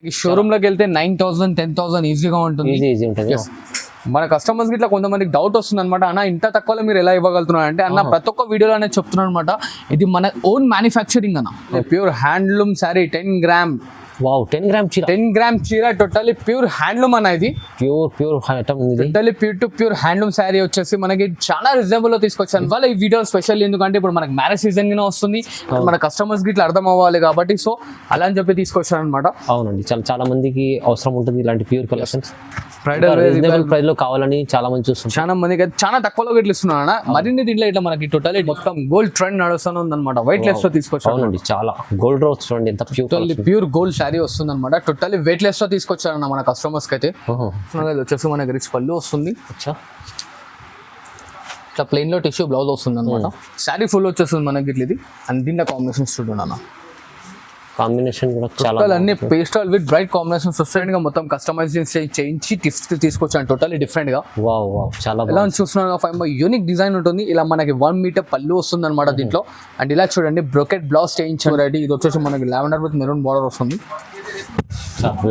ఈ షోరూమ్ లోకి వెళ్తే 9,000 10,000 ఈజీగా ఉంటుంది. ఈజీ ఉంటుంది. మన కస్టమర్స్ ఇట్లా కొంతమందికి డౌట్ వస్తుంది అనమాట, అన్న ఇంత తక్కువలో మీరు ఎలా ఇవ్వగలుగుతున్నారు అంటే, అన్న ప్రతి ఒక్క వీడియోలో అనేది చెప్తున్నాను అనమాట, ఇది మన ఓన్ మ్యానుఫ్యాక్చరింగ్ అన్న. Pure handloom sari 10 gram. Wow, 10 gram చీర. 10 గ్రామ్ చీర టోటల్లీ ప్యూర్ హ్యాండ్లూమ్ అన్న. ఇది ప్యూర్ ఐటమ్ ఉంది. టోటల్లీ ప్యూర్ హ్యాండ్లూమ్ శారీ వచ్చేసి మనకి చాలా రీజనబుల్ లో తీసుకొచ్చాను. వాళ్ళ ఈ వీడియో స్పెషల్ ఎందుకంటే ఇప్పుడు మనకి మ్యారేజ్ సీజన్ గా వస్తుంది, మన కస్టమర్స్ కి ఇట్లా అర్థం అవ్వాలి కాబట్టి, సో అలా అని చెప్పి తీసుకొచ్చాను అనమాట. అవునండి, చాలా మందికి అవసరం ఉంటుంది ఇలాంటి ప్యూర్ కలెక్షన్స్. రీజనబుల్ ప్రైస్ లో కావాలని చాలా మంది చూస్తున్నారు. చాలా మందికి చాలా తక్కువలో ఇట్లా ఇస్తున్నాను. మరిన్ని దీంట్లో ఇట్లా మనకి టోటల్లీ మొత్తం గోల్డ్ ట్రెండ్ నడుస్తూనే ఉంది అనమాట. వైట్ లెస్ లో తీసుకొచ్చాను. అవునండి, చాలా గోల్డ్ రోజ్ చూడండి ఎంత ప్యూర్ గోల్డ్ శారీ వస్తుంది అనమాట. టోటల్లీ వెయిట్ లెస్ లో తీసుకొచ్చారన్న మన కస్టమర్స్ కి అయితే. వచ్చేసి మనకి రిచ్ పళ్ళు వస్తుంది, ఇట్లా ప్లెయిన్ లో టిష్యూ బ్లౌజ్ వస్తుంది అనమాట. శారీ ఫుల్ వచ్చేస్తుంది మనకి ఇట్లా. ఇది అండ్ దీంట్లో కాంబినేషన్స్ చూడండి అన్న, కాంబినేషన్ కూడా చాలా అన్ని pastel with bright combinations different గా మొత్తం కస్టమైజ్ చేయించి టిప్స్ తీసుకొచ్చాను టోటల్లీ డిఫరెంట్ గా. వావ్ చాలా ఎలా చూస్తున్నాను, యూనిక్ డిజైన్ ఉంటుంది. ఇలా మనకి 1 మీటర్ పళ్ళు వస్తుంది అనమాట దీంట్లో. అండ్ ఇలా చూడండి బ్రోకెట్ బ్లౌజ్ చేయించాం రెడీ. ఇది వచ్చేసి మనకి లావెండర్ విత్ మెరూన్ బార్డర్ వస్తుంది.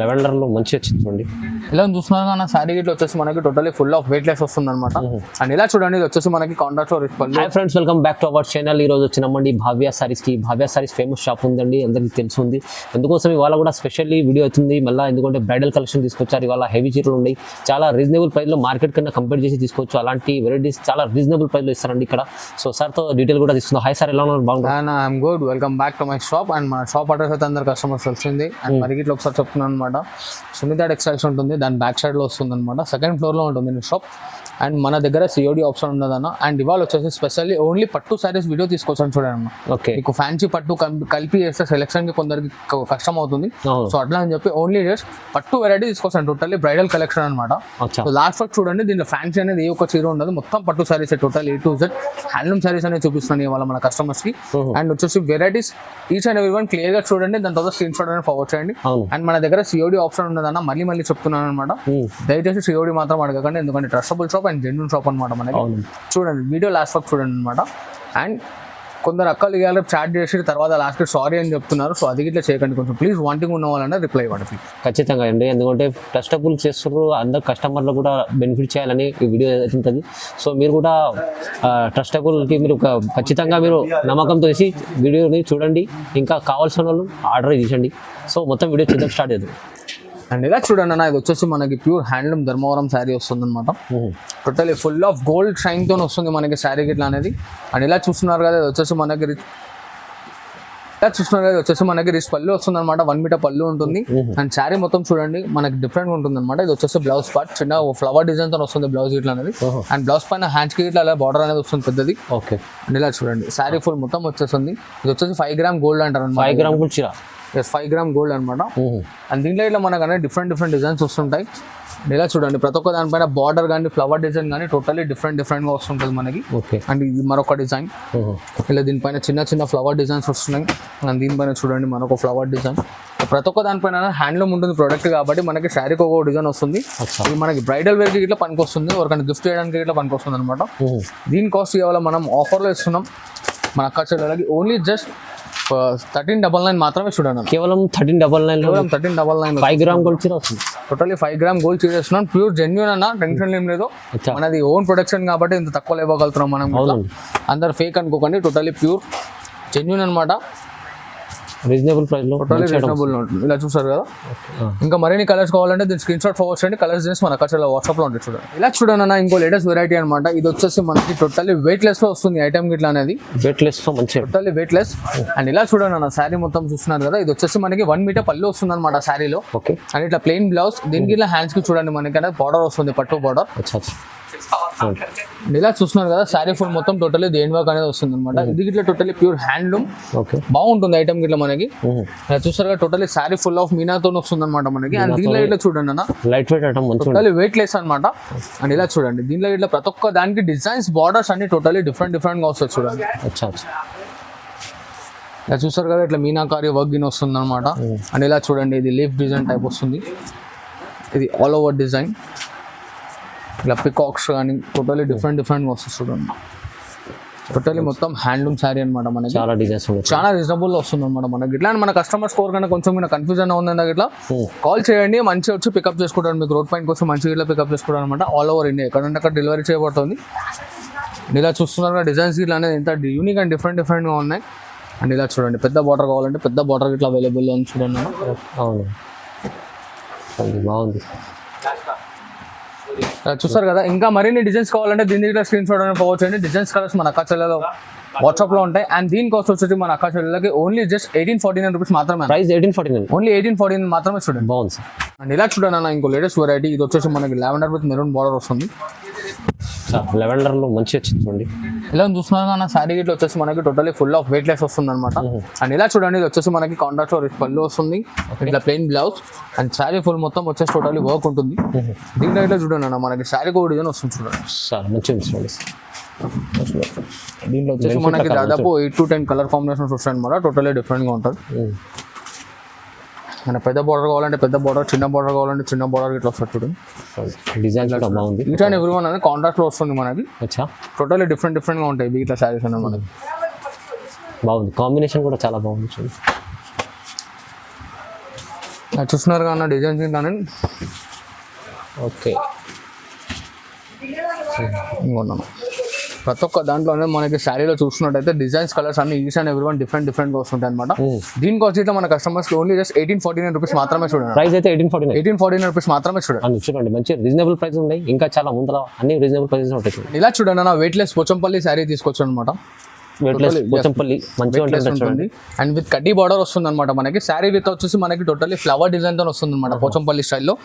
లెవెండర్ లో మంచి వచ్చింది చూడండి. ఇలా చూస్తున్నారు నా శారీ గిట్ల వచ్చేసి మనకి totally full of weight less వస్తుంది అనమాట. అండ్ ఇలా చూడండి ఇది వచ్చేసి మనకి కాంట్రాస్ట్ లో రిచ్ పళ్ళు. Hi friends, welcome back to our channel. ఈ రోజు వచ్చినామండి భావ్య సారీస్ కి. భావ్య సారీస్ ఫేమస్ షాప్ ఉందండి, అందరికీ తెలుసుంది. అందుకోసం ఇవాళ కూడా స్పెషల్లీ వీడియో అవుతుంది మళ్ళీ, ఎందుకంటే బ్రైడల్ కలెక్షన్ తీసుకొచ్చారు. ఇవాళ హెవీ చీరలు ఉన్నాయి, చాలా రీజనబుల్ ప్రైస్ లో మార్కెట్ కన్నా కంపేర్ చేసి తీసుకోవచ్చు. అలాంటి వెరైటీస్ చాలా రీజనబుల్ ప్రైస్ లో ఇస్తారండి ఇక్కడ. సో సార్ తో డీటెయిల్ కూడా తీసుకుందాం. హాయ్ సార్, ఎలా ఉన్నారు? బాగుంటుంది. I'm good, welcome back to my shop. And మన షాప్ అడ్రస్ అయితే అందరు కస్టమర్స్ తెలిసింది. అండ్ మరి ఇట్లా ఒకసారి చెప్తున్నాను అనమాట, సునీత టెక్స్టైల్స్ ఉంటుంది, దాని బ్యాక్ సైడ్ లో వస్తుంది అనమాట. సెకండ్ ఫ్లోర్ లో ఉంటుంది షాప్. అండ్ మన దగ్గర COD ఆప్షన్ ఉన్నదన్న. అండ్ ఇవాళ వచ్చేసి స్పెషల్లీ ఓన్లీ పట్టు సారీస్ వీడియో తీసుకొచ్చాను చూడండి అన్న. ఓకే, మీకు ఫ్యాన్సీ పట్టు కలిపి చేస్తే సెలెక్షన్ కి కొందరికి కష్టం అవుతుంది. సో అట్లా అని చెప్పి ఓన్లీ జస్ట్ పట్టు వెరైటీ తీసుకొచ్చాను, టోటల్లీ బ్రైడల్ కలెక్షన్ అనమాట. సో లాస్ట్ వరకు చూడండి, దీంట్లో ఫ్యాన్సీ అనేది ఏ ఒక్క చీర ఉండదు, మొత్తం పట్టు saris total A to Z handloom saris అనేది చూపిస్తున్నాను ఇవాళ మన కస్టమర్స్ కి. అండ్ వచ్చేసి varieties each and every one clear గా చూడండి, దాని తర్వాత స్క్రీన్ షాట్ అనేది ఫార్వర్డ్ చేయండి. అండ్ మన దగ్గర COD ఆప్షన్ ఉన్నదన్న, మళ్ళీ చెప్తున్నాను అనమాట. దయచేసి COD మాత్రం అడగకండి, ఎందుకంటే trustable shop and genuine shop అనమాట మనకి. చూడండి వీడియో లాస్ట్ వరకు చూడండి అనమాట. అండ్ కొందరు అక్కలు ఇవాళ చాట్ చేసి తర్వాత లాస్ట్ సారీ అని చెప్తున్నారు. సో అది ఇట్లా చేయకండి, కొంచెం ప్లీజ్ వాంటింగ్ ఉన్న వాళ్ళంటే రిప్లై ఇవ్వండి. ఖచ్చితంగా అండి, ఎందుకంటే ట్రస్టబుల్ చేస్తారు, అందరు కస్టమర్లు కూడా బెనిఫిట్ చేయాలని ఈ వీడియో ఉంటుంది. సో మీరు కూడా ట్రస్టబుల్కి మీరు ఖచ్చితంగా మీరు నమ్మకంతో చేసి వీడియోని చూడండి. ఇంకా కావాల్సిన వాళ్ళు ఆర్డర్ చేయండి. సో మొత్తం వీడియో చూద్దాం, స్టార్ట్ చేద్దాం. అండ్ ఇలా చూడండి అన్న, ఇది వచ్చేసి మనకి ప్యూర్ హ్యాండ్లూమ్ ధర్మవరం శారీ వస్తుంది అనమాట. Totally full of gold shine తో వస్తుంది మనకి శారీ గిట్లా అనేది. అండ్ ఇలా చూస్తున్నారు కదా, ఇది వచ్చేసి మనకి రిచ్ పళ్ళు వస్తుంది అనమాట. 1 మీటర్ పళ్ళు ఉంటుంది. అండ్ శారీ మొత్తం చూడండి మనకి డిఫరెంట్ ఉంటుంది అనమాట. ఇది వచ్చేసి బ్లౌజ్ పార్ట్ చిన్న ఫ్లవర్ డిజైన్ తో వస్తుంది బ్లౌజ్ ఇట్లా అనేది. అండ్ బ్లౌజ్ పైన హ్యాండ్స్ కి ఇట్లా బార్డర్ అనేది వస్తుంది పెద్దది. ఓకే, అండ్ ఇలా చూడండి శారీ ఫుల్ మొత్తం వచ్చేస్తుంది. ఇది వచ్చేసి 5 గ్రామ్ గోల్డ్ అంటారు, 5 గ్రామ్ గోల్డ్ చీర. 5 గ్రామ్ గోల్డ్ అనమాట. అండ్ దీంట్లో ఇట్లా మనకు అనేది డిఫరెంట్ డిజైన్స్ వస్తుంటాయి. ఇలా చూడండి ప్రతి ఒక్క దానిపైన బార్డర్ కానీ ఫ్లవర్ డిజైన్ కానీ టోటల్లీ డిఫరెంట్ గా వస్తుంటుంది మనకి. అండ్ ఇది మరొక డిజైన్, ఇలా దీనిపైన చిన్న ఫ్లవర్ డిజైన్స్ వస్తున్నాయి. అండ్ దీనిపైన చూడండి మరొక ఫ్లవర్ డిజైన్. ప్రతి ఒక్క దానిపైన హ్యాండ్లూమ్ ఉంటుంది ప్రోడక్ట్ కాబట్టి మనకి శారీకి ఒక డిజైన్ వస్తుంది. ఇది మనకి బ్రైడల్ వేర్ కి ఇట్లా పనికి వస్తుంది, ఎవరికైనా గిఫ్ట్ చేయడానికి ఇట్లా పనికి వస్తుంది అనమాట. దీని కాస్ట్ కేవలం మనం ఆఫర్లో ఇస్తున్నాం మన అక్క చెల్లెలకి. ఓన్లీ జస్ట్ 1399 మాత్రమే చూడండి. కేవలం 1399. 5 గ్రామ్ గోల్డ్ చీర వస్తుంది. టోటల్లీ 5 గ్రామ్ గోల్డ్ చీర ఇస్తున్నాం, ప్యూర్ జెన్యూన్ అన్న, టెన్షన్ ఏం లేదు. మనది ఓన్ ప్రొడక్షన్ కాబట్టి ఇంత తక్కువ ఇవ్వగలుగుతున్నాం మనం. అందరు ఫేక్ అనుకోకండి, టోటల్లీ ప్యూర్ జెన్యూన్ అనమాట. రీజనబుల్ ప్రైస్ లో టోటల్లీ రీజనబుల్ ఉంటుంది. ఇలా చూసారు కదా. ఇంకా మరిన్ని కలర్స్ కావాలంటే దీని స్క్రీన్ షాట్ ఫార్వర్డ్ చేయండి. కలర్స్ చేసి మన అక్కడ వాట్సాప్ లో ఉంటుంది చూడండి. ఇలా చూడండి అన్న, ఇంకో లేటెస్ట్ వెరైటీ అనమాట. ఇది వచ్చేసి మనకి టోటల్లీ వెయిట్ లెస్ లో వస్తుంది ఐటమ్ గిట్లా అనేది. వెయిట్ లెస్ లో మంచి టోటల్లీ వెయిట్ లెస్. అండ్ ఇలా చూడండి అన్న, శారీ మొత్తం చూస్తున్నారు కదా. ఇది వచ్చేసి మనకి 1 మీటర్ పళ్ళు వస్తుంది అనమాట శారీలో. ఓకే, అండ్ ఇట్లా ప్లెయిన్ బ్లౌజ్, దీనికి ఇట్లా హ్యాండ్స్ కి చూడండి మనకి బార్డర్ వస్తుంది, పట్టు బార్డర్. ఇలా చూస్తున్నారు కదా, శారీ ఫుల్ మొత్తం టోటల్లీ దేని వర్క్ అనేది వస్తుంది అనమాట. ఇది ఇట్లా టోటల్లీ ప్యూర్ హ్యాండ్లూమ్ బాగుంటుంది ఐటమ్ గిట్లా మనకి. చూస్తారు కదా, టోటల్లీ శారీ ఫుల్ ఆఫ్ మీనాతో వస్తుంది అనమాట మనకి. అండ్ దీనిలో ఇట్లా చూడండి అన్న, light weight item, totally weight less అనమాట. అండ్ ఇలా చూడండి దీనిలో ఇట్లా ప్రతి ఒక్క దానికి డిజైన్స్ బార్డర్స్ అన్ని టోటల్లీ డిఫరెంట్ గా వస్తుంది చూడండి. ఇలా చూస్తారు కదా, ఇట్లా మీనాకారి వర్క్ గిన్ వస్తుంది అనమాట. అండ్ ఇలా చూడండి, ఇది లీఫ్ డిజైన్ టైప్ వస్తుంది. ఇది ఆల్ ఓవర్ డిజైన్, ఇలా పికాక్స్ కానీ టోటల్లీ డిఫరెంట్ గా వస్తుంది చూడండి. టోటల్లీ మొత్తం హ్యాండ్లూమ్ శారీ అనమాట మనకి. చాలా డిజైన్స్ ఉన్నాయి. చాలా రీజనబుల్ వస్తుంది అనమాట మనకి. ఇట్లా మన కస్టమర్ స్కోర్ కన్నా కొంచెం కన్ఫ్యూజన్ ఉందా ఇట్లా కాల్ చేయండి, మంచిగా వచ్చి పికప్ చేసుకుంటాను. మీకు రోడ్ పాయింట్ కోసం మంచిగా ఇట్లా పికప్ చేసుకుంటాను అనమాట. ఆల్ ఓవర్ ఇండియా ఎక్కడంటే అక్కడ డెలివరీ చేయబడుతుంది. ఇలా చూస్తున్నారు డిజైన్స్ ఇట్లా అనేది ఎంత యూనిక్ అండ్ డిఫరెంట్గా ఉన్నాయి. అండ్ ఇలా చూడండి, పెద్ద బార్డర్ కావాలంటే పెద్ద బార్డర్ ఇట్లా అవైలబుల్ ఉంది చూడండి. అవును, బాగుంది. చూస్తారు కదా. ఇంకా మరిన్ని డిజైన్స్ కావాలంటే దీని దగ్గర స్క్రీన్ షాట్ అని పోవచ్చు అండి. డిజైన్స్ కలర్స్ మన అక్క చెల్లెలో వాట్సాప్లో ఉంటాయి. అండ్ దీని కాస్ట్ వచ్చేసి మన అక్క చెల్లెలకి ఓన్లీ జస్ట్ 1849 రూపీస్ మాత్రమే. ప్రైస్ 1849, ఓన్లీ 1849 మాత్రమే చూడండి. బాగుంది సార్. అండ్ ఇలా చూడండి అన్న, ఇంకో లేటెస్ట్ వెరైటీ. ఇది వచ్చేసి మనకి లావెండర్ విత్ మెరూన్ బార్డర్ వస్తుంది. లెవెండర్లో మంచి వచ్చింది చూడండి. ఇలా చూస్తున్నారు అన్న, శారీ గిట్ల వచ్చేసి మనకి totally full of weight less వస్తుంది అనమాట. అండ్ ఇలా చూడండి, ఇది వచ్చేసి మనకి కాంట్రాస్ట్ లో పళ్ళు వస్తుంది, ఇట్లా plain blouse. And sari full మొత్తం వచ్చేసి టోటల్లీ వర్క్ ఉంటుంది. దీంట్లో ఇట్లా చూడండి అన్న, మనకి శారీ కూడా డిజైన్ వస్తుంది చూడండి. చాలా మంచిగా ఉంది చూడండి. దీంట్లో వచ్చేసి మనకి దాదాపు 8 to 10 కలర్ కాంబినేషన్స్ వస్తాయి అనమాట. టోటల్లీ డిఫరెంట్గా ఉంటుంది. మన పెద్ద బార్డర్ కావాలంటే పెద్ద బార్డర్, చిన్న బార్డర్ కావాలంటే చిన్న బార్డర్ ఇట్లా వస్తుంది చూడండి. డిజైన్ కూడా బాగుంది. ఈచ్ అండ్ ఎవ్రీ వన్ అనేది కాంట్రాస్ట్ లో వస్తుంది మనకి. టోటల్లీ డిఫరెంట్గా ఉంటాయి ఇట్లా శారీస్ అనేది మనకి. బాగుంది, కాంబినేషన్ కూడా చాలా బాగుంది చూడండి. చూస్తున్నారు కదా డిజైన్స్ కానీ. ఓకే, ఇంకొన్నాను ప్రతి ఒక్క దాంట్లోనే మనకి శారీలో చూస్తున్నట్టయితే డిజైన్స్ కలర్స్ అన్ని ఈచ్ అండ్ ఎవ్రీ వన్ డిఫరెంట్గా వస్తుంటాయి అనమాట. దీనికి వచ్చి మన కస్టమర్స్ ఓన్లీ జస్ట్ 1849 రూపీస్ మాత్రమే చూడండి. ప్రైస్ అయితే 1849 రూపీస్ మాత్రమే చూడండి. చూడండి, మంచి రీజనబుల్ ప్రైస్ ఉన్నాయి. ఇంకా చాలా ముందర అన్ని రీజనబుల్ ప్రైసెస్ ఉంటాయి. ఇలా చూడండి అన్న, వెయిట్లెస్ పోచంపల్లి శారీ తీసుకొచ్చాను అనమాట. పోచంపల్లి మంచిగా ఉంటుంది. అండ్ విత్ కడ్డీ బార్డర్ వస్తుంది అనమాట మనకి. శారీ విత్ వచ్చేసి మనకి టోటల్లీ ఫ్లవర్ డిజైన్ తో వస్తుంది అనమాట పోచంపల్లి స్టైల్లో.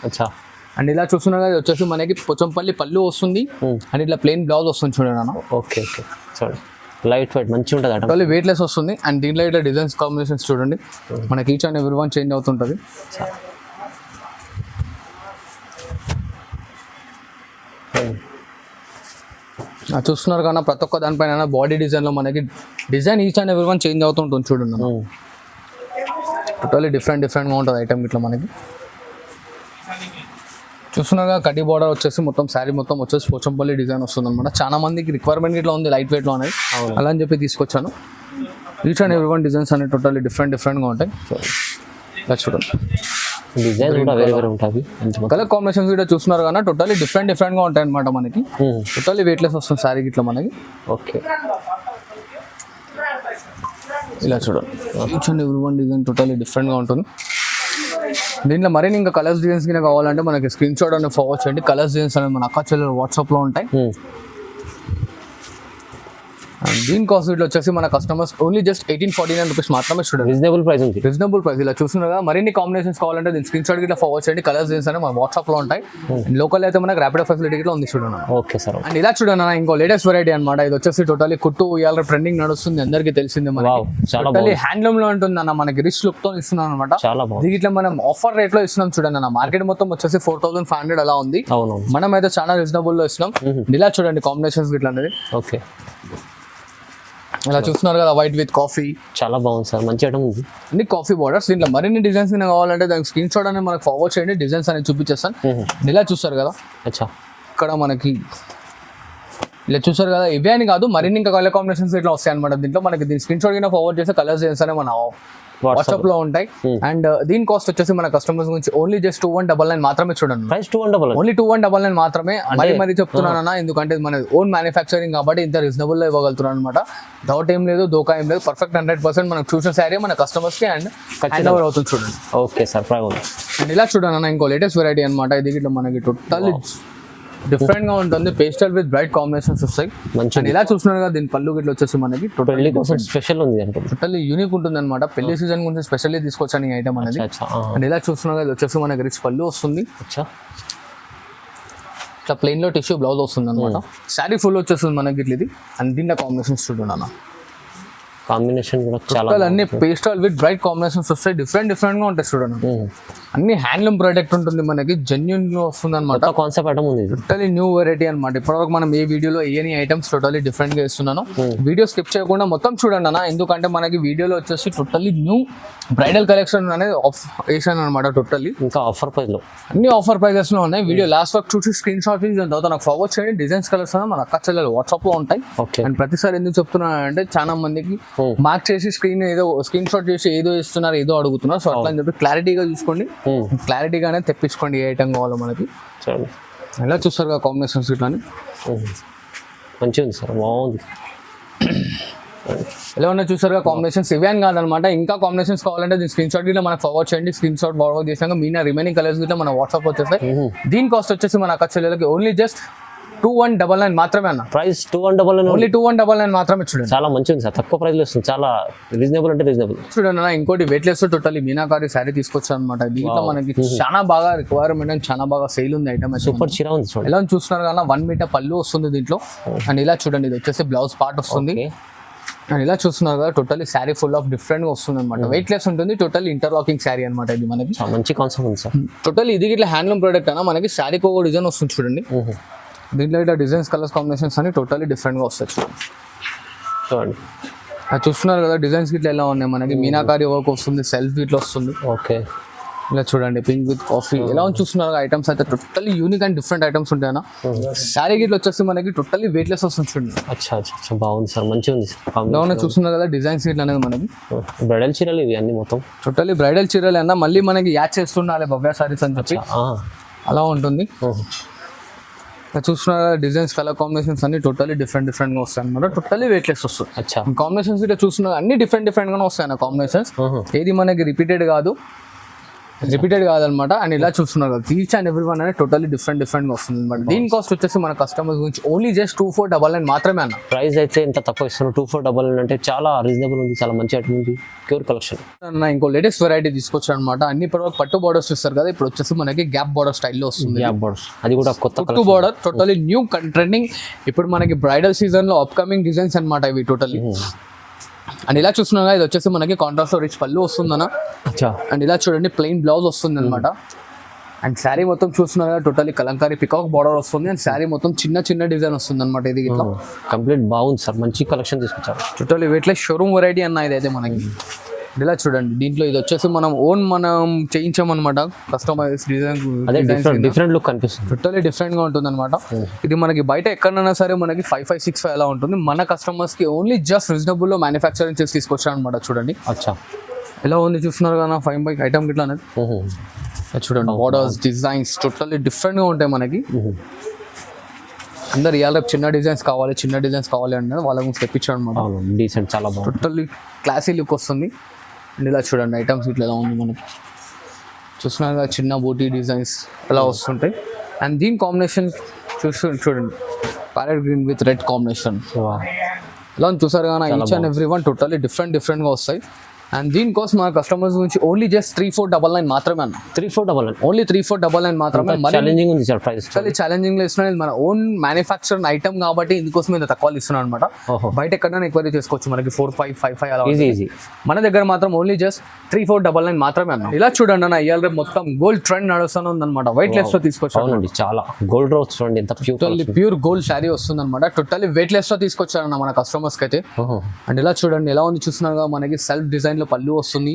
అండ్ ఇలా చూస్తున్నా వచ్చేసి మనకి పోచంపల్లి పళ్ళు వస్తుంది. అండ్ ఇట్లా ప్లెయిన్ బ్లౌజ్ వస్తుంది చూడండి అన్న. ఓకే ఓకే, చూడండి లైట్ వెయిట్ మంచిగా ఉంటుంది. టోటల్లీ వెయిట్లెస్ వస్తుంది. అండ్ దీంట్లో ఇట్లా డిజైన్స్ కాంబినేషన్స్ చూడండి, మనకి each and every one change అవుతుంటుంది. చూస్తున్నారు కన్నా ప్రతి ఒక్క దానిపైన బాడీ డిజైన్లో మనకి design each and every one change అవుతుంటుంది చూడండి. టోటల్లీ డిఫరెంట్గా ఉంటుంది ఐటమ్ ఇట్లా మనకి. చూస్తున్నారుగా కడ్డీ బార్డర్ వచ్చేసి మొత్తం శారీ మొత్తం వచ్చేసి పోచంపల్లి డిజైన్ వస్తుంది అనమాట. చాలా మందికి రిక్వైర్మెంట్ ఇట్లా ఉంది లైట్ వెయిట్లో అనేది, అలా అని చెప్పి తీసుకొచ్చాను. Each and every one designs అనేవి టోటల్లీ డిఫరెంట్గా ఉంటాయి. చూడండి, డిజైన్ కూడా వేరే వేరే ఉంటుంది. కలర్ కాంబినేషన్స్ కూడా చూస్తున్నారు కానీ టోటల్లీ డిఫరెంట్గా ఉంటాయి అనమాట మనకి. టోటల్లీ వెయిట్లెస్ వస్తుంది శారీకి ఇట్లా మనకి. ఓకే, ఇలా చూడండి, each and every one design totally డిఫరెంట్గా ఉంటుంది. దీంట్లో మరిన్ని ఇంకా కలర్స్ డిజైన్స్ కింద కావాలంటే మనకి స్క్రీన్ షాట్ అనేది ఫార్వర్డ్ చేయండి. కలర్స్ డిజైన్స్ అనేది మన అక్క చెల్లెలు వాట్సాప్లో ఉంటాయి. దీని కాస్ట్ ఇట్లా వచ్చేసి మన కస్టమర్స్ ఓన్లీ జస్ట్ 1849 రూపీస్ మాత్రమే చూడండి. రీజనబుల్ ప్రైస్ ఉంది. Reasonable price. ఇలా చూస్తున్నారా మరిన్ని కాంబినేషన్స్ కావాలంటే దీని స్క్రీన్ షాట్ ఇట్లా ఫార్వర్డ్ చేయండి. కలర్స్ డిజైన్స్ అనేవి మన వాట్సాప్లో ఉంటాయి. లోకల్ అయితే మనకి ర్యాపిడో ఫెసిలిటీ ఇట్లా ఉంది చూడండి. Okay sir. అండ్ ఇలా చూడండి ఇంకో లేటెస్ట్ వెరైటీ అనమాట. ఇది వచ్చేసి టోటల్లీ కుట్టు ఇవాళ ట్రెండింగ్ నడుస్తుంది, అందరికీ తెలిసిందే. టోటల్లీ హ్యాండ్లూమ్ లో ఉంటుంది అన్న, మనకి రిచ్ లుక్ తో ఇస్తున్నాం అనమాట. దీంట్లో ఇట్లా మనం ఆఫర్ రేట్ లో ఇస్తున్నాం చూడండి అన్న. మార్కెట్ మొత్తం వచ్చేసి 4500 అలా ఉంది, మనం అయితే చాలా రీజనబుల్ లో ఇస్తున్నాం. ఇలా చూడండి కాంబినేషన్స్ ఇట్లా అనేది. ఓకే, ఇలా చూస్తున్నారు కదా, వైట్ విత్ కాఫీ, చాలా బాగుంది సార్, మంచి ఐటమ్ ఉంది. అన్ని కాఫీ బార్డర్స్. దీంట్లో మరిన్ని డిజైన్స్ కావాలంటే దానికి స్క్రీన్ షాట్ అనేది మనకు ఫార్వర్డ్ చేయండి, డిజైన్స్ అనేది చూపించేస్తాను. ఇలా చూస్తారు కదా, ఇక్కడ మనకి ఇలా చూసారు కదా, ఇవే అని కాదు మరిన్ని ఇంకా కలర్ కాంబినేషన్స్ ఇట్లా వస్తాయి అనమాట. దీంట్లో మనకి దీని స్క్రీన్ షాట్ కింద ఫార్వర్డ్ చేస్తే కలర్స్ డిజైన్స్ అనేవి మన వాట్సాప్ లో ఉంటాయి. అండ్ దీని కాస్ట్ వచ్చేసి మన కస్టమర్స్ గురించి ఓన్లీ జస్ట్ 2199 మాత్రమే చూడండి. ప్రైస్ 2199, ఓన్లీ 2199 మాత్రమే. మరి చెప్తున్నానన్నా, ఎందుకంటే మన ఓన్ మ్యానుఫ్యాక్చరింగ్ కాబట్టి ఇంత రీజనబుల్ లో ఇవ్వగలుగుతున్నాను అనమాట. డౌట్ ఏం లేదు, దోకా ఏం లేదు, పర్ఫెక్ట్ 100% మనకు చూసిన శారీ మన కస్టమర్స్ కి అండ్ హ్యాండ్ ఓవర్ అవుతుంది చూడండి. ఓకే సార్, అండ్ ఇలా చూడండి అన్న, ఇంకో లేటెస్ట్ వెరైటీ అనమాట. ఇది ఇట్లా మనకి టోటల్ డిఫరెంట్ గా ఉంటుంది. పేస్టల్ విత్ బ్రైట్ కాంబినేషన్స్ వస్తాయి. అండ్ ఇలా చూస్తున్నారు కదా, దీని పళ్ళు గిట్ల వచ్చేసి మనకి టోటల్లీ స్పెషల్ ఉంది, టోటల్లీ యూనిక్ ఉంటుంది అనమాట. పెళ్లి సీజన్ గురించి స్పెషల్లీ తీసుకొచ్చాను ఈ ఐటమ్ అనేది. అండ్ ఇలా చూస్తున్నారు కదా, వచ్చేసి మనకి రిచ్ పళ్ళు వస్తుంది, ఇట్లా ప్లెయిన్ లో టిష్యూ బ్లౌజ్ వస్తుంది అనమాట. శారీ ఫుల్ వచ్చేస్తుంది మనకి ఇట్లా ఇది. అండ్ దీంట్లో కాంబినేషన్స్ చూడండి అన్న, కాంబినేషన్ కూడా చాలా అన్ని పేస్టల్ విత్ బ్రైట్ కాంబినేషన్స్ వస్తాయి. డిఫరెంట్ గా ఉంటాయి చూడండి. అన్ని హ్యాండ్లూమ్ ప్రోడక్ట్ ఉంటుంది మనకి, జెన్యున్ వస్తుంది అనమాట. కాన్సెప్ట్ ఐటమ్ ఉంది, టోటలీ న్యూ వెరైటీ అనమాట. ఇప్పటివరకు మనం ఏ వీడియోలో ఏ ఐటమ్స్ టోటలీ డిఫరెంట్ గా ఇస్తున్నాను. వీడియో స్కిప్ చేయకుండా మొత్తం చూడండి అన్న, ఎందుకంటే మనకి వీడియోలో వచ్చేసి టోటల్లీ న్యూ బ్రైడల్ కలెక్షన్ అనేది వేసాను అనమాట. టోటల్లీ ఇంకా ఆఫర్ ప్రైస్ లో అన్ని ఆఫర్ ప్రైజెస్ లో ఉన్నాయి. వీడియో లాస్ట్ వరకు చూసి స్క్రీన్ షాట్ తీసి దాని తర్వాత నాకు ఫార్వర్డ్ చేయండి. డిజైన్స్ కలర్స్ మన అక్క చెల్లెలు వాట్సాప్ లో ఉంటాయి. అండ్ ప్రతిసారి ఎందుకు చెప్తున్నా అంటే చాలా మందికి మార్క్ చేసి స్క్రీన్ షాట్ చేసి ఏదో ఇస్తున్నారు, ఏదో అడుగుతున్నారు. సో అట్లా అని చెప్పి క్లారిటీగా చూసుకోండి, క్లారిటీగానే తెప్పించుకోండి ఏ ఐటమ్ కావాలో మనకి. ఎలా చూస్తారు కదా కాంబినేషన్స్ ఇట్లా మంచిగా ఉంది సార్, బాగుంది. ఎలా ఉన్నా చూసారుగా కాంబినేషన్స్. ఇవే అని కాదనమాట, ఇంకా కాంబినేషన్స్ కావాలంటే దీని స్క్రీన్ షాట్ గిట్లా మనకు ఫార్వర్డ్ చేయండి. స్క్రీన్ షాట్ ఫార్వర్డ్ చేసాక మీనా రిమైనింగ్ కలర్స్ గిట్లా మన వాట్సాప్ వచ్చేస్తాయి. దీని కాస్ట్ వచ్చేసి మన అక్క చెల్లెలకి ఓన్లీ జస్ట్ 2199 మాత్రమే అన్న. ప్రైస్ 2199, ఓన్లీ 2199 మాత్రమే. చూడండి చాలా మంచిగా ఉంది సార్, తక్కువ ప్రైస్ లో వస్తుంది, చాలా రీజనబుల్ అంటే రీజనబుల్. చూడండి అన్న, ఇంకోటి weight less totally meenakari sari తీసుకొచ్చాను అనమాట. దీంట్లో మనకి చాలా బాగా రిక్వైర్మెంట్ అండ్ చాలా బాగా సేల్ ఉంది ఐటమ్. సూపర్ చీర ఉంది చూడండి. ఎలా చూస్తున్నారు కదా, 1 మీటర్ పళ్ళు వస్తుంది దీంట్లో. అండ్ ఇలా చూడండి, ఇది వచ్చేసి బ్లౌజ్ పార్ట్ వస్తుంది. అండ్ ఇలా చూస్తున్నారు కదా, totally sari full of different గా వస్తుంది అనమాట. వెయిట్ లెస్ ఉంటుంది, టోటల్ ఇంటర్లాకింగ్ శారీ అనమాట. ఇది మనకి మంచి కాన్సెప్ట్ ఉంది సార్. టోటల్ ఇది ఇట్లా హ్యాండ్లూమ్ ప్రోడక్ట్ అన్న. మనకి శారీకి ఒక డిజైన్ వస్తుంది చూడండి. దీంట్లో ఇట్లా డిజైన్స్ కలర్స్ కాంబినేషన్స్ అన్ని టోటల్లీ డిఫరెంట్ గా వస్తాయి చూడండి. అది చూస్తున్నారు కదా, డిజైన్స్ ఇట్లా ఎలా ఉన్నాయి మనకి. మీనాకారి వర్క్ వస్తుంది, సెల్ఫ్ ఇట్లా వస్తుంది. ఓకే, ఇలా చూడండి, పింక్ విత్ కాఫీ ఎలా చూస్తున్నారు ఐటమ్స్ అయితే totally unique and different items ఉంటాయన్న. శారీ గిట్ల వచ్చేసి మనకి టోటల్లీ వెయిట్ లెస్ వస్తుంది చూడండి. అచ్చా, బాగుంది సార్, మంచిగా ఉంది. ఇలా చూస్తున్నారు కదా, డిజైన్స్ ఇట్లా అనేది మనకి బ్రైడల్ చీరలు ఇవి అన్ని మొత్తం టోటల్లీ బ్రైడల్ చీరలు అన్న. మళ్ళీ మనకి యాడ్ చేస్తుండాలి భవ్య సారీస్ అని చెప్పి అలా ఉంటుంది. చూస్తున్నారు డిజైన్స్ కలర్ కాంబినేషన్స్ అన్ని టోటల్లీ డిఫరెంట్ గా వస్తాయి అనమాట. టోటల్లీ వెయిట్ లెస్ వస్తుంది. కాంబినేషన్స్ ఇట్లా చూస్తున్నారు అన్ని డిఫరెంట్ గానే వస్తాయి అన్న కాంబినేషన్స్. ఏది మనకి రిపీటెడ్ కాదనమాట. అండ్ ఇలా చూస్తున్నారు కదా, ఈచ్ అండ్ ఎవ్రీ వన్ అనేది టోటల్లీ డిఫరెంట్ గా వస్తుంది అనమాట. దీని కాస్ట్ వచ్చేసి మన కస్టమర్స్ గురించి ఓన్లీ జస్ట్ 2499 మాత్రమే అన్న. ప్రైస్ అయితే ఇంత తక్కువ ఇస్తున్నారు 2499 అంటే చాలా రీజనబుల్ ఉంది, చాలా మంచి ఐటమ్ ఉంది. ప్యూర్ కలెక్షన్ అన్న. ఇంకో లేటెస్ట్ వెరైటీ తీసుకొచ్చారు అనమాట. అన్ని పట్టు బార్డర్స్ ఇస్తారు కదా, ఇప్పుడు వచ్చేసి మనకి గ్యాప్ బార్డర్ స్టైల్లో వస్తుంది. గ్యాప్ బార్డర్స్ అది కూడా కొత్త పట్టు బార్డర్, టోటల్లీ న్యూ ట్రెండింగ్. ఇప్పుడు మనకి బ్రైడల్ సీజన్ లో అప్కమింగ్ డిజైన్స్ అనమాట ఇవి టోటల్లీ. అండ్ ఇలా చూస్తున్నా ఇది వచ్చేసి మనకి కాంట్రాస్ట్ రిచ్ పళ్ళు వస్తుందన్న. అండ్ ఇలా చూడండి, ప్లెయిన్ బ్లౌజ్ వస్తుంది అనమాట. అండ్ శారీ మొత్తం చూస్తున్నా టోటల్లీ కలంకారీ పికాక్ బార్డర్ వస్తుంది. అండ్ శారీ మొత్తం చిన్న డిజైన్ వస్తుంది అనమాట. ఇది ఇట్లా కంప్లీట్ బాగుంది సార్, మంచి కలెక్షన్ తీసుకొచ్చారు. Totally weight less showroom variety అన్న ఇదైతే మనకి. ఇలా చూడండి, దీంట్లో ఇది వచ్చేసి మనం చేయించామన్నమాట. కస్టమైజ్ డిఫరెంట్ లుక్ కనిపిస్తుంది, టోటల్లీ డిఫరెంట్ గా ఉంటుంది అనమాట. ఇది మనకి బయట ఎక్కడైనా సరే మనకి 5565 అలా ఉంటుంది. మన కస్టమర్స్ కి ఓన్లీ జస్ట్ రీజనబుల్ లో మ్యానుఫ్యాక్చరింగ్ చేసి తీసుకొచ్చారు అనమాట. చూడండి ఎలా ఉంది చూస్తున్నారు కదా, 5 ఐటమ్ గిట్లా అనేది. చూడండి బార్డర్స్, డిజైన్స్ టోటల్లీ డిఫరెంట్ గా ఉంటాయి మనకి. అందరు ఇవాళ రేపు చిన్న డిజైన్స్ కావాలి అంటే వాళ్ళ గురించి తెప్పించాడు అనమాట. డీసెంట్, చాలా బాగుంది, టోటల్లీ క్లాసీ లుక్ వస్తుంది. అండ్ ఇలా చూడండి ఐటమ్స్ ఇట్లా ఎలా ఉంది మనకి. చూస్తున్నారు కదా, చిన్న బూటీ డిజైన్స్ ఎలా వస్తుంటాయి. అండ్ దీని కాంబినేషన్ చూడండి, parrot green with red combination ఎలా చూసారు కానీ each and every one totally డిఫరెంట్గా వస్తాయి. అండ్ దీనికోసం మన కస్టమర్స్ గురించి ఓన్లీ జస్ట్ 3499 మాత్రమే అన్న. 3499 ఓన్లీ 3499 మాత్రమే. ఛాలెంజింగ్ ఉంది సార్ ప్రైస్, ఛాలెంజింగ్ లో ఇస్తున్నాను. మన ఓన్ మ్యానుఫ్యాక్చరింగ్ ఐటమ్ కాబట్టి ఇందుకోసం ఇంత తక్కువ ఇస్తున్నాను అనమాట. బయట ఎక్కడైనా ఎంక్వైరీ చేసుకోవచ్చు, మనకి 4555 అలా ఈజీ. మన దగ్గర మాత్రం ఓన్లీ జస్ట్ 3499 మాత్రమే అన్న. ఇలా చూడండి అన్న, ఇవాళ రేపు మొత్తం గోల్డ్ ట్రెండ్ నడుస్తూ ఉందన్నమాట. వెయిట్ లెస్ లో తీసుకొచ్చాను, చాలా గోల్డ్ రోజ్ చూడండి ఎంత ప్యూర్ గోల్డ్ శారీ వస్తుంది అనమాట. టోటల్లీ వెయిట్ లెస్ లో తీసుకొచ్చారన్న మన కస్టమర్స్ కి అయితే. అండ్ ఇలా చూడండి ఎలా ఉంది చూస్తున్నారు, మనకి సెల్ఫ్ డిజైన్ లో పళ్ళు వస్తుంది.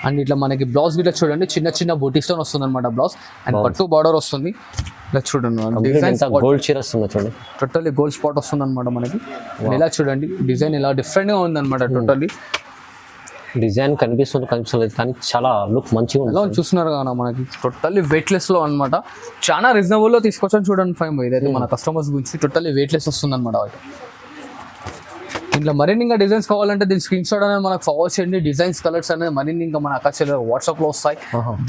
అండ్ ఇట్లా మనకి బ్లౌజ్ గిట్లా చూడండి, చిన్న బూటీస్ తో వస్తుంది అనమాట బ్లౌజ్. అండ్ పట్టు బార్డర్ వస్తుంది. ఇలా చూడండి గోల్డ్ చీర వస్తుంది చూడండి, టోటల్లీ గోల్డ్ స్పాట్ వస్తుంది అనమాట మనకి. ఇలా చూడండి డిజైన్ ఇలా డిఫరెంట్ గా ఉంది అనమాట. టోటల్లీ డిజైన్ కనిపిస్తుంది కానీ చాలా లుక్ మంచిగా ఉంది. ఎలా చూస్తున్నారు కదా, మనకి టోటల్లీ వెయిట్ లెస్ లో అనమాట. చాలా రీజనబుల్ లో తీసుకొచ్చాను చూడండి. 5 ఇదైతే మన కస్టమర్స్ గురించి టోటల్లీ వెయిట్ లెస్ వస్తుంది అనమాట. ఇంట్లో మరిన్ని ఇంకా డిజైన్స్ కావాలంటే దీని స్క్రీన్ షాట్ అనేది మనకు ఫార్వర్డ్ చేయండి. డిజైన్స్ కలర్స్ అనేది మరిన్ని ఇంకా మన అక్కడ వాట్సాప్ లో వస్తాయి.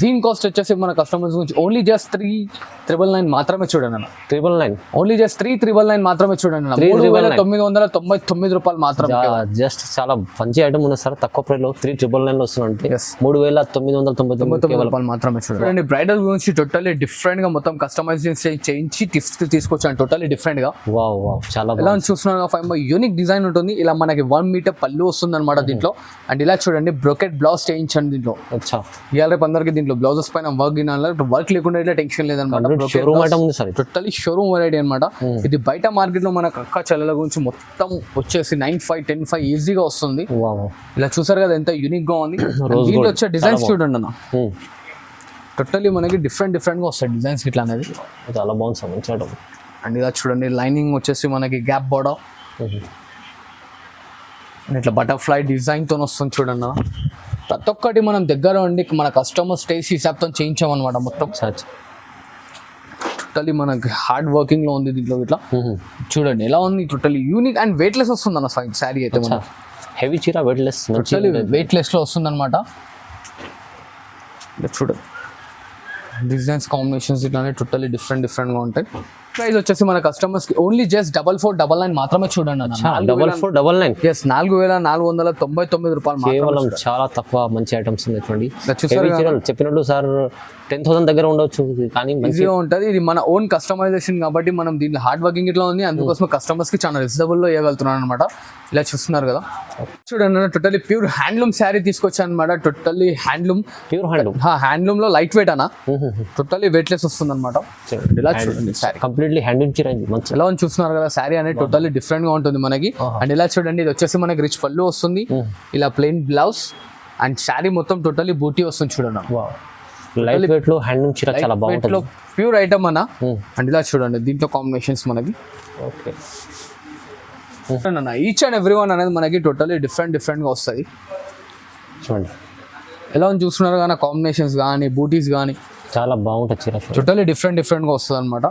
దీని కాస్ట్ వచ్చేసి మన కస్టమర్స్ గురించి ఓన్లీ జస్ట్ 3999 మాత్రమే చూడండి అన్న. 999 ఓన్లీ జస్ట్ 3999 మాత్రమే చూడండి అన్న. 3999 రూపాయలు మాత్రమే. జస్ట్ చాలా మంచి ఐటమ్ ఉంది సార్, తక్కువ ప్రైస్ లో 3999 లో వస్తుందంటే 3999 రూపాయలు మాత్రమే చూడండి. బ్రైడల్ గురించి టోటల్లీ డిఫరెంట్ గా మొత్తం కస్టమైజేషన్ చేయించి టిప్స్ తీసుకొచ్చాను టోటల్లీ డిఫరెంట్ గా. వావ్ చాలా ఎలా చూస్తున్నారు, 5 యూనిక్ డిజైన్ ఉంటుంది. ఇలా మనకి 1 మీటర్ పళ్ళు వస్తుంది అనమాట దీంట్లో. అండ్ ఇలా చూడండి బ్రోకెట్ బ్లౌజ్ చేయించండి దీంట్లో. ఇవాళ రేపు అందరికి దీంట్లో బ్లౌజెస్ పైన వర్క్ లేకుండా ఇట్లా టెన్షన్ లేదన్నమాట. టోటలీ షోరూమ్ వెరైటీ అనమాట. ఇది బయట మార్కెట్ లో మన అక్క చెల్లెల గురించి మొత్తం వచ్చేసి 9.5 10.5 ఈజీగా వస్తుంది. ఇలా చూసారు కదా ఎంత యూనిక్ గా ఉంది. దీంట్లో వచ్చే డిజైన్స్ చూడండి అన్న, టోటలీ మనకి డిఫరెంట్ గా వస్తాయి డిజైన్స్ ఇట్లా అనేది. చాలా బాగుంది. అండ్ ఇలా చూడండి లైనింగ్ వచ్చేసి మనకి గ్యాప్ బోర్డర్ ఇట్లా బటర్ఫ్లై డిజైన్ తో వస్తుంది చూడన్న. ప్రతి ఒక్కటి మనం దగ్గర ఉండి మన కస్టమర్ స్టేజ్ హిసాబ్తో చేయించామన్నమాట మొత్తం. టోటలీ మనకి హార్డ్ వర్కింగ్ లో ఉంది దీంట్లో. ఇట్లా చూడండి ఎలా ఉంది, totally unique and weight less వస్తుంది అన్న శారీ అయితే. హెవీ చీర వెయిట్ లెస్, వెయిట్ లెస్ లో వస్తుంది అనమాట. చూడండి డిజైన్స్ కాంబినేషన్స్ ఇట్లానే టోటలీ డిఫరెంట్ గా ఉంటాయి. ప్రైస్ వచ్చేసి మన కస్టమర్స్ కి ఓన్లీ జస్ట్ 4499 మాత్రమే చూడండి అన్న. 4499. yes 4499 రూపాయలు కేవలం. చాలా తక్కువ మంచి ఐటమ్స్ ఉన్నాయి చూడండి. చెప్పినట్టు సార్ 10,000 దగ్గర ఉండొచ్చు కానీ ఈజీగా ఉంటుంది. ఇది మన ఓన్ కస్టమైజేషన్ కాబట్టి మనం దీంట్లో హార్డ్ వర్కింగ్ ఇట్లా ఉంది, అందుకోసం కస్టమర్స్ కి చాలా రీజనబుల్ లో ఇవ్వగలుగుతున్నాను అనమాట. ఇలా చూస్తున్నారు కదా చూడండి టోటలీ ప్యూర్ హ్యాండ్లూమ్ శారీ తీసుకొచ్చాను అనమాట. Totally handloom, pure handloom. Handloom లో లైట్ వెయిట్ అన్న, టోటల్లీ వెయిట్ లెస్ వస్తుంది అనమాట. ఇలా చూడండి శారీ కంప్లీట్లీ హ్యాండ్లూమ్ చీర. ఎలా ఉంది చూస్తున్నారు కదా శారీ అనేది టోటల్లీ డిఫరెంట్ గా ఉంటుంది మనకి. అండ్ ఇలా చూడండి ఇది వచ్చేసి మనకి రిచ్ పళ్ళు వస్తుంది, ఇలా ప్లెయిన్ బ్లౌజ్ అండ్ శారీ మొత్తం టోటల్లీ బూటీ వస్తుంది చూడండి. లైట్ వెయిట్ లో హ్యాండ్లూమ్ చీర చాలా బాగుంటుంది, ప్యూర్ ఐటమ్ అన్న. అండ్ ఇలా చూడండి దీంట్లో కాంబినేషన్స్ మనకి ఈచ్ అండ్ ఎవ్రీ వన్ అనేది మనకి టోటల్లీ డిఫరెంట్ గా వస్తుంది చూడండి. ఎలా ఉంది చూస్తున్నారు కానీ కాంబినేషన్స్ కానీ బూటీస్ కానీ చాలా బాగుంటుంది చీర. టోటల్లీ డిఫరెంట్ గా వస్తుంది అనమాట.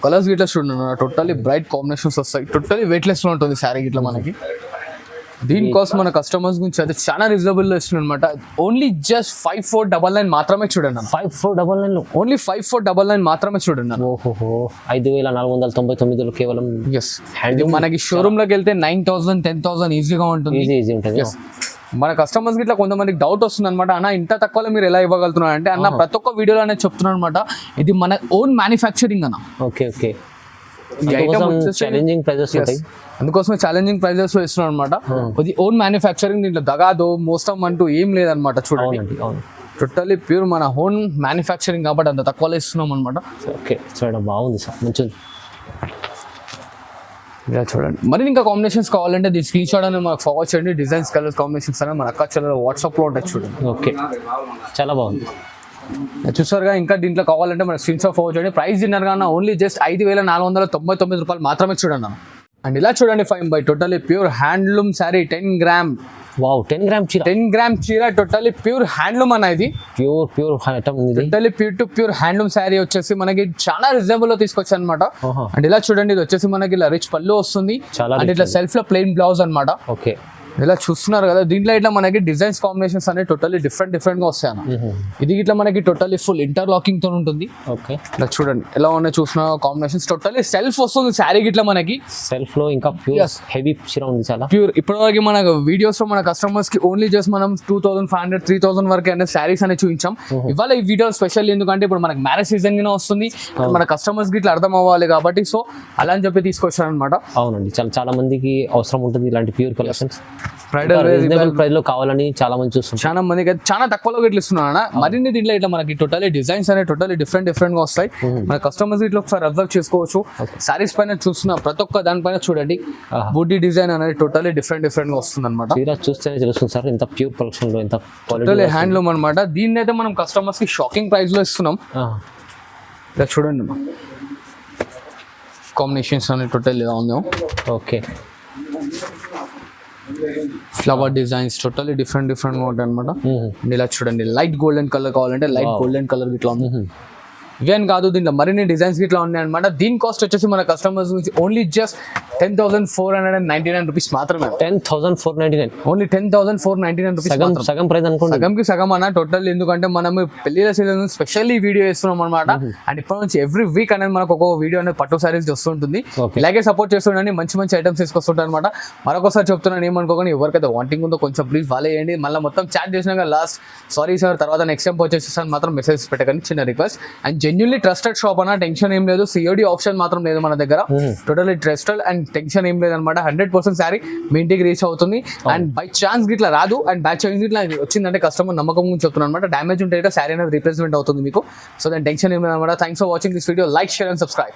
కలర్స్ గిట్లా చూడండి టోటల్లీ బ్రైట్ కాంబినేషన్స్ వస్తాయి. టోటల్లీ వెయిట్ లెస్ లో ఉంటుంది శారీ గిట్లా మనకి. దీనికోసం మన కస్టమర్స్ గురించి అయితే చాలా రీజనబుల్ లో ఇస్తుంది అనమాట. ఓన్లీ జస్ట్ 5499 మాత్రమే చూడండి. 5499 ఓన్లీ 5499 మాత్రమే చూడండి. ఓహో 5499 కేవలం. ఎస్ మనకి షోరూమ్ లోకి వెళ్తే 9,000 10,000 ఈజీగా ఉంటుంది. ఈజీ ఉంటుంది. మన కస్టమర్స్ గిట్లా కొంతమందికి డౌట్ వస్తుంది అనమాట, అన్న ఇంత తక్కువలో మీరు ఎలా ఇవ్వగలుగుతున్నారు అంటే, అన్న ప్రతి ఒక్క వీడియోలో అనేది చెప్తున్నాను అనమాట, ఇది మన ఓన్ మ్యానుఫ్యాక్చరింగ్ అన్న. ఓకే ఛాలెంజింగ్ ప్రైజెస్ ఉంటాయి, అందుకోసమే ఛాలెంజింగ్ ప్రైజెస్ లో ఇస్తున్నాం అనమాట. ఇది ఓన్ మ్యానుఫ్యాక్చరింగ్, దీంట్లో దగాదో మోస్తం అంటూ ఏం లేదనమాట. చూడండి టోటల్లీ ప్యూర్ మన ఓన్ మ్యానుఫ్యాక్చరింగ్ కాబట్టి అంత తక్కువలో ఇస్తున్నాం అనమాట. ఓకే చూడండి బాగుంది సార్, మంచిది. ఇలా చూడండి మరి ఇంకా కాంబినేషన్స్ కావాలంటే దీని స్క్రీన్ షాట్ అనేది మాకు ఫార్వర్డ్ చేయండి. డిజైన్స్ కలర్స్ కాంబినేషన్స్ అనేది మన అక్క చెల్లెల వాట్సాప్లో ఉంటాయి చూడండి. ఓకే చాలా బాగుంది చూసారుగా. ఇంకా దీంట్లో కావాలంటే మన స్క్రీన్ షాట్ ఫార్వర్డ్ చేయండి. ప్రైస్ డిన్నర్ కన్నా ఓన్లీ జస్ట్ 5,499 రూపాయలు మాత్రమే చూడండి. అండ్ ఇలా చూడండి 5 totally pure handloom sari 10 gram. Wow 10 gram చీర, 10 గ్రామ్ చీర టోటల్లీ ప్యూర్ హ్యాండ్లూమ్ అన్న. ఇది pure totally pure handloom sari వచ్చేసి మనకి చాలా రీజనబుల్ లో తీసుకొచ్చాను అనమాట. అండ్ ఇలా చూడండి ఇది వచ్చేసి మనకి ఇలా రిచ్ పళ్ళు వస్తుంది, అండ్ ఇట్లా సెల్ఫ్ లో ప్లెయిన్ బ్లౌజ్ అనమాట. ఓకే ఇలా చూస్తున్నారు కదా, దీంట్లో ఇట్లా మనకి డిజైన్స్ కాంబినేషన్స్ అనేవి టోటల్లీ డిఫరెంట్ గా వస్తాయి అన్న. ఇది ఇట్లా మనకి టోటల్లీ ఫుల్ ఇంటర్లాకింగ్ తో ఉంటుంది. ఓకే ఇలా చూడండి ఎలా ఉన్నాయి చూసిన కాంబినేషన్స్. టోటల్లీ సెల్ఫ్ వస్తుంది శారీ గిట్లా మనకి. సెల్ఫ్ లో ఇంకా ప్యూర్ హెవీ చీర ఉంది చాలా ప్యూర్. ఇప్పటివరకు మన వీడియోస్ లో మన కస్టమర్స్ కి ఓన్లీ జస్ట్ మనం 2,500 3,000 వరకు అనేది శారీస్ అనేది చూపించాం. ఇవాళ ఈ వీడియో స్పెషల్ ఎందుకంటే ఇప్పుడు మనకి మ్యారేజ్ సీజన్ గా వస్తుంది, మన కస్టమర్స్ గిట్లా అర్థం అవ్వాలి కాబట్టి సో అలా అని చెప్పి తీసుకొచ్చాను అనమాట. అవునండి చాలా మందికి అవసరం ఉంటుంది ఇలాంటి ప్యూర్ కలెక్షన్స్. బ్రైడల్ ప్రైస్ లో కావాలని చాలా మంది చూస్తున్నారు, చాలా మందికి చాలా తక్కువలో ఇట్లా ఇస్తున్నాను. మరిన్ని దీంట్లో ఇట్లా మనకి టోటలీ డిజైన్స్ అనేవి టోటలీ డిఫరెంట్ గా వస్తాయి. మన కస్టమర్స్ ఇట్లా ఒకసారి అబ్జర్వ్ చేసుకోవచ్చు. సారీస్ పైన చూస్తున్న ప్రతి ఒక్క దానిపైన చూడండి బూటీ డిజైన్ అనేది టోటలీ డిఫరెంట్ గా వస్తుంది అనమాట. చూస్తేనే తెలుస్తుంది సార్ ఎంత ప్యూర్ కలెక్షన్ లో ఎంత టోటలీ హ్యాండ్లూమ్ అనమాట. దీన్ని అయితే మనం కస్టమర్స్ కి షాకింగ్ ప్రైస్ లో ఇస్తున్నాం. ఇలా చూడండి కాంబినేషన్స్ అనేది టోటల్ ఇలా ఉందో. Okay flower designs totally different గా ఉంటాయి అనమాట. ఇలా చూడండి లైట్ గోల్డెన్ కలర్ కావాలంటే లైట్ గోల్డెన్ కలర్ ఇట్లా ఉంది. ఇవేం కాదు దీంట్లో మరిన్ని డిజైన్స్ ఇట్లా ఉన్నాయి అనమాట. దీని కాస్ట్ వచ్చేసి మన కస్టమర్స్ నుంచి ఓన్లీ జస్ట్ 10,499 రూపీస్ మాత్రమే. 10,499 ఓన్లీ 10,499 రూపీస్. సగం ప్రైస్ అనుకోండి, సగంకి సగం అన్న టోటల్. ఎందుకంటే మనం పెళ్లిల సీజన్ స్పెషల్లీ వీడియో చేస్తున్నాం అనమాట. అండ్ ఇప్పటి నుంచి ఎవ్రీ వీక్ అనేది మనకు ఒక వీడియో అనేది పట్టు సారీస్ వస్తుంటుంది. ఇలాగే సపోర్ట్ చేస్తుండండి, మంచి ఐటమ్స్ తీసుకొస్తుంటారు అనమాట. మరొకసారి చెప్తున్నాను ఏమనుకోకండి, ఎవరికైతే వాంటింగ్ ఉందో కొంచెం ప్లీజ్ ఫాలో చేయండి. మళ్ళీ మొత్తం చాట్ చేసినాక లాస్ట్ సారీ సార్ తర్వాత నెక్స్ట్ టైం పర్చేస్ చేస్తాను మాత్రం మెసేజ్ పెట్టకండి, చిన్న request. And genuinely trusted shop అన్న, టెన్షన్ ఏం లేదు. సిఓడి ఆప్షన్ మాత్రం లేదు మన దగ్గర. టోటల్లీ ట్రస్టెడ్ అండ్ టెన్షన్ ఏం లేదు అనమాట. 100% శారీ మీ ఇంటికి రీచ్ అవుతుంది. అండ్ బై ఛాన్స్ గిట్లా రాదు, అండ్ బై ఛాన్స్ గిట్లా వచ్చిందంటే కస్టమర్ నమ్మకం గురించి చెప్తున్నాను అనమాట. డ్యామేజ్ ఉంటే శారీ అనేది రీప్లేస్మెంట్ అవుతుంది మీకు. సో దాని టెన్షన్ ఏం లేదు అనమాట. Thanks for watching this video. Like, share and subscribe.